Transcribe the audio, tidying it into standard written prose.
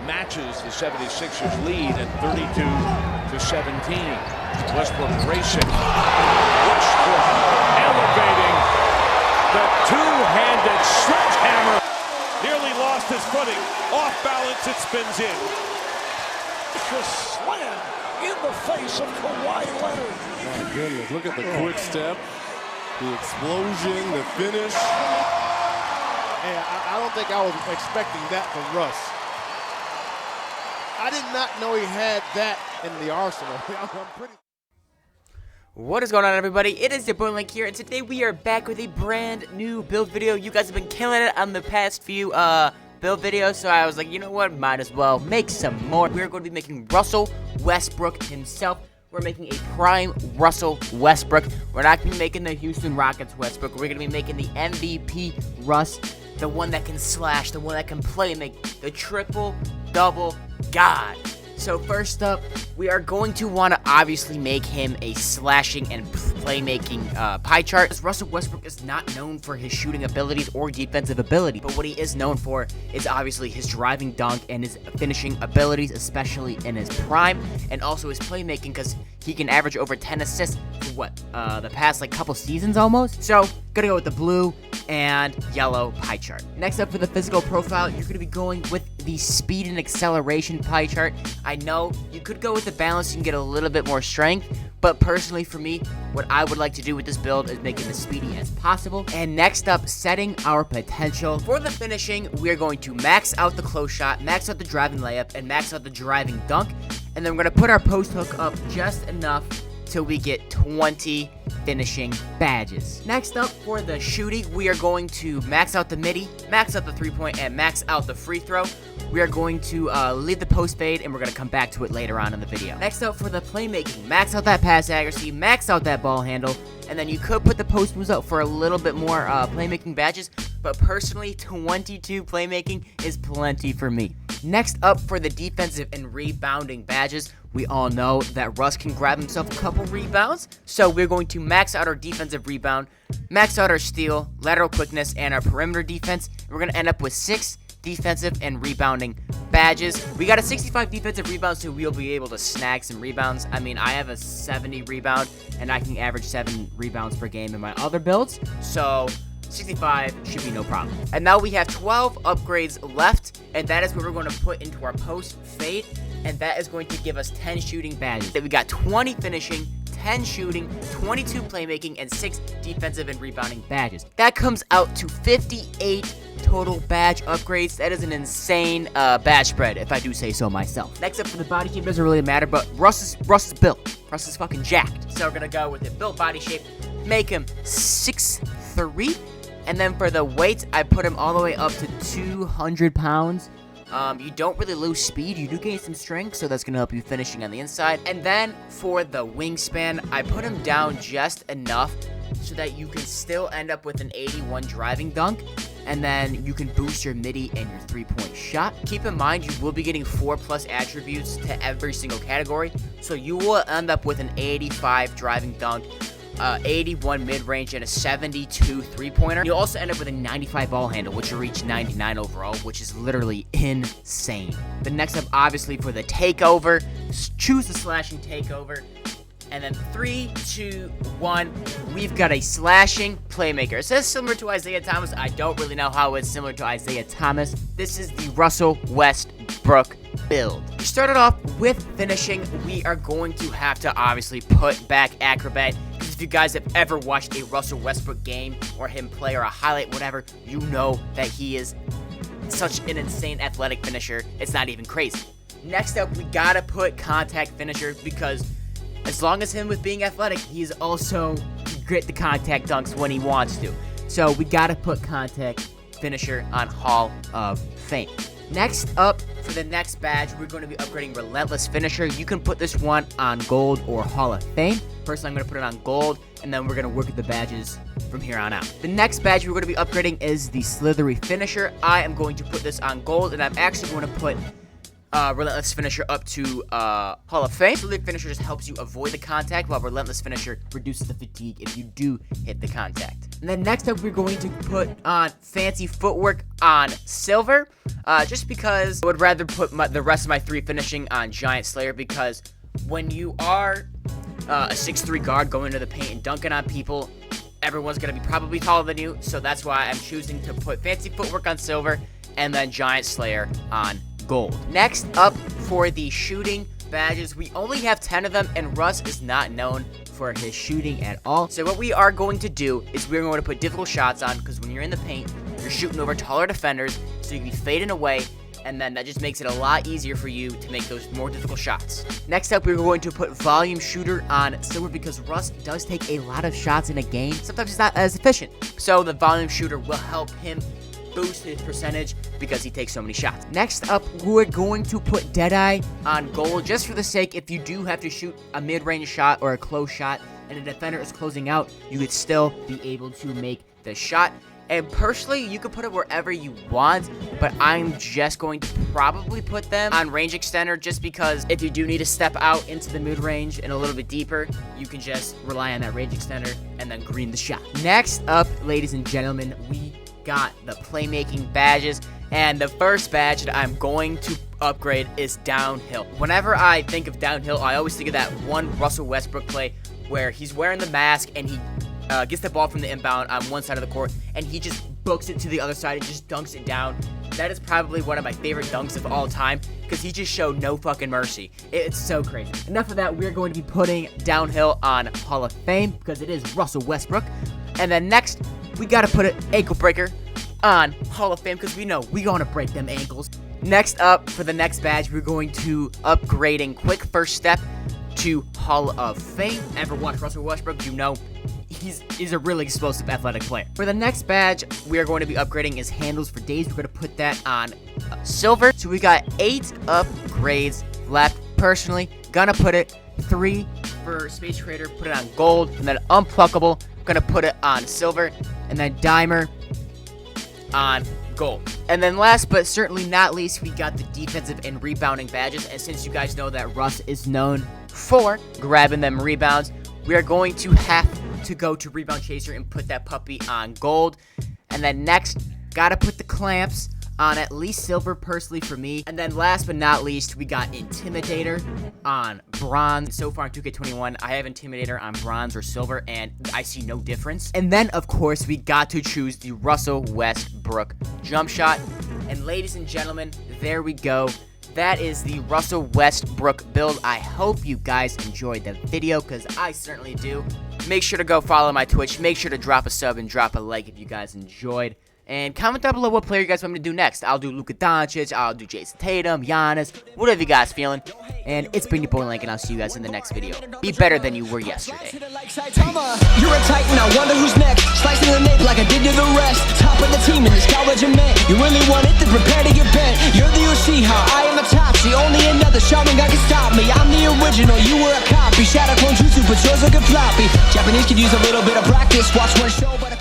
matches the 76ers lead at 32-17. Westbrook racing. Westbrook elevating the two-handed sledgehammer. Nearly lost his footing. Off balance, it spins in. Just slam in the face of Kawhi Leonard. My goodness, look at the quick step, the explosion, the finish. Hey, I don't think I was expecting that from Russ. I did not know he had that in the arsenal. What is going on, everybody? It is your boy Linck here, and today we are back with a brand new build video. You guys have been killing it on the past few build videos, so I was like, you know what, might as well make some more. We're going to be making Russell Westbrook himself. We're making a prime Russell Westbrook. We're not going to be making the Houston Rockets Westbrook. We're going to be making the MVP Russ, the one that can slash, the one that can play, make the triple-double god. So first up, we are going to want to obviously make him a slashing and playmaking pie chart. As Russell Westbrook is not known for his shooting abilities or defensive ability, but what he is known for is obviously his driving dunk and his finishing abilities, especially in his prime, and also his playmaking, because he can average over 10 assists for the past couple seasons almost. So gonna go with the blue and yellow pie chart. Next up, for the physical profile, you're gonna be going with the speed and acceleration pie chart. I know you could go with the balance, you can get a little bit more strength, but personally for me, what I would like to do with this build is make it as speedy as possible. And next up, setting our potential. For the finishing, we're going to max out the close shot, max out the driving layup, and max out the driving dunk. And then we're gonna put our post hook up just enough till we get 20 finishing badges. Next up, for the shooting, we are going to max out the midi, max out the 3-point, and max out the free throw. We are going to leave the post fade, and we're going to come back to it later on in the video. Next up, for the playmaking, max out that pass accuracy, max out that ball handle, and then you could put the post moves up for a little bit more playmaking badges, but personally, 22 playmaking is plenty for me. Next up, for the defensive and rebounding badges, we all know that Russ can grab himself a couple rebounds, so we're going to max out our defensive rebound, max out our steal, lateral quickness, and our perimeter defense. We're going to end up with 6 defensive and rebounding badges. We got a 65 defensive rebound, so we'll be able to snag some rebounds. I mean, I have a 70 rebound, and I can average 7 rebounds per game in my other builds, so 65 should be no problem. And now we have 12 upgrades left, and that is what we're going to put into our post fade, and that is going to give us 10 shooting badges. We got 20 finishing, 10 shooting, 22 playmaking, and 6 defensive and rebounding badges. That comes out to 58 total badge upgrades. That is an insane badge spread, if I do say so myself. Next up, for the body shape, doesn't really matter, but Russ is built. Russ is fucking jacked. So we're gonna go with the built body shape, make him 6'3". And then for the weight, I put him all the way up to 200 pounds. You don't really lose speed, you do gain some strength, so that's going to help you finishing on the inside. And then for the wingspan, I put him down just enough so that you can still end up with an 81 driving dunk, and then you can boost your midi and your 3-point shot. Keep in mind, you will be getting 4+ attributes to every single category, so you will end up with an 85 driving dunk, 81 mid-range, and a 72 3-pointer. You'll also end up with a 95 ball handle, which will reach 99 overall, which is literally insane. The next up, obviously, for the takeover, choose the slashing takeover. And then 3, 2, 1, we've got a slashing playmaker. It says similar to Isaiah Thomas. I don't really know how it's similar to Isaiah Thomas. This is the Russell Westbrook build. We started off with finishing. We are going to have to obviously put back Acrobat. If you guys have ever watched a Russell Westbrook game or him play or a highlight, whatever, you know that he is such an insane athletic finisher. It's not even crazy. Next up, we gotta put contact finisher, because as long as him with being athletic, he's also grit the contact dunks when he wants to. So we gotta put contact finisher on Hall of Fame. Next up, for the next badge, we're going to be upgrading Relentless Finisher. You can put this one on Gold or Hall of Fame. Personally, I'm going to put it on Gold, and then we're going to work with the badges from here on out. The next badge we're going to be upgrading is the Slithery Finisher. I am going to put this on Gold, and I'm actually going to put Relentless Finisher up to Hall of Fame. Prolific Finisher just helps you avoid the contact, while Relentless Finisher reduces the fatigue if you do hit the contact. And then next up, we're going to put on Fancy Footwork on Silver, just because I would rather put the rest of my 3 finishing on Giant Slayer, because when you are a 6'3 guard going into the paint and dunking on people, everyone's going to be probably taller than you, so that's why I'm choosing to put Fancy Footwork on Silver and then Giant Slayer on Gold. Next up for the shooting badges, we only have 10 of them, and Russ is not known for his shooting at all. So what we are going to do is we're going to put difficult shots on, because when you're in the paint, you're shooting over taller defenders, so you can be fading away, and then that just makes it a lot easier for you to make those more difficult shots. Next up, we're going to put Volume Shooter on Silver, because Russ does take a lot of shots in a game. Sometimes it's not as efficient, so the Volume Shooter will help him boost his percentage because he takes so many shots. Next up, we're going to put Deadeye on Gold, just for the sake, if you do have to shoot a mid-range shot or a close shot and a defender is closing out, you could still be able to make the shot. And personally, you can put it wherever you want, but I'm just going to probably put them on Range Extender, just because if you do need to step out into the mid-range and a little bit deeper, you can just rely on that Range Extender and then green the shot. Next up, ladies and gentlemen, we got the Playmaking badges, and the first badge that I'm going to upgrade is Downhill. Whenever I think of Downhill, I always think of that one Russell Westbrook play where he's wearing the mask and he gets the ball from the inbound on one side of the court, and he just books it to the other side and just dunks it down. That is probably one of my favorite dunks of all time, because he just showed no fucking mercy. It's so crazy. Enough of that, we're going to be putting Downhill on Hall of Fame, because it is Russell Westbrook. And then next, we gotta put an Ankle Breaker on Hall of Fame, because we know we gonna break them ankles. Next up, for the next badge, we're going to upgrading Quick First Step to Hall of Fame. Ever watch Russell Westbrook, you know he's a really explosive athletic player. For the next badge we are going to be upgrading is Handles for Days. We're going to put that on Silver. So we got 8 upgrades left. Personally, gonna put it 3 for Space Creator, put it on Gold, and then Unpluckable, gonna put it on Silver, and then Dimer on Gold. And then last but certainly not least, we got the defensive and rebounding badges. And since you guys know that Russ is known for grabbing them rebounds, we are going to have to go to Rebound Chaser and put that puppy on Gold. And then next, gotta put the clamps on at least Silver, personally for me. And then last but not least, we got Intimidator on Bronze. So far in 2K21, I have Intimidator on Bronze or Silver, and I see no difference. And then, of course, we got to choose the Russell Westbrook jump shot. And ladies and gentlemen, there we go. That is the Russell Westbrook build. I hope you guys enjoyed the video, because I certainly do. Make sure to go follow my Twitch. Make sure to drop a sub and drop a like if you guys enjoyed. And comment down below what player you guys want me to do next. I'll do Luka Doncic, I'll do Jason Tatum, Giannis, whatever you guys feeling. And it's been your boy Linck, and I'll see you guys in the next video. Be better than you were yesterday. You're a titan, I wonder who's next. Slicing the nape like I did to the rest. Top of the team in this college of men. You really want it, then prepare to get bent. You're the OC, how I am a Topsy. Only another Shaman God can stop me. I'm the original, you were a copy. Shadow clone jutsu, but yours looking floppy. Japanese could use a little bit of practice. Watch one show, but